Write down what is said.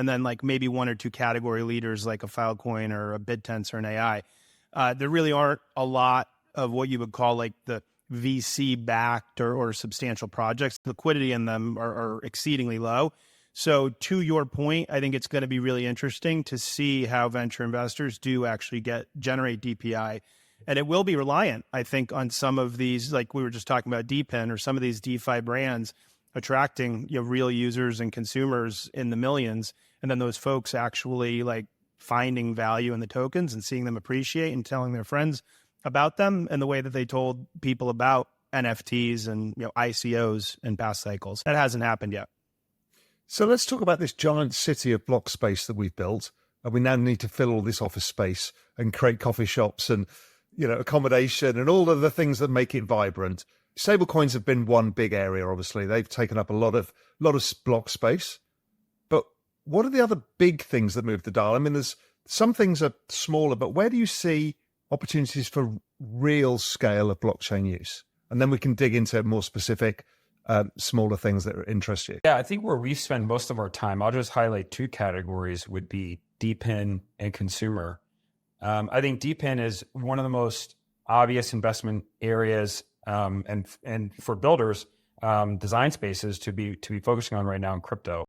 and then like maybe one or two category leaders like a Filecoin or a BitTensor and AI. There really aren't a lot of what you would call like the VC backed or substantial projects. Liquidity in them are exceedingly low. So to your point, I think it's going to be really interesting to see how venture investors do actually generate DPI. And it will be reliant, I think, on some of these, like we were just talking about DePIN or some of these DeFi brands attracting real users and consumers in the millions. And then those folks actually like finding value in the tokens and seeing them appreciate and telling their friends about them and the way that they told people about NFTs and ICOs in past cycles. That hasn't happened yet. So let's talk about this giant city of block space that we've built. And we now need to fill all this office space and create coffee shops and, accommodation and all of the things that make it vibrant. Stablecoins have been one big area, obviously. They've taken up a lot of block space. But what are the other big things that move the dial? I mean, there's some things are smaller, but where do you see opportunities for real scale of blockchain use? And then we can dig into more specific smaller things that interest you. Yeah, I think where we spend most of our time, I'll just highlight two categories, would be DePIN and consumer. I think DePIN is one of the most obvious investment areas and for builders, design spaces to be focusing on right now in crypto.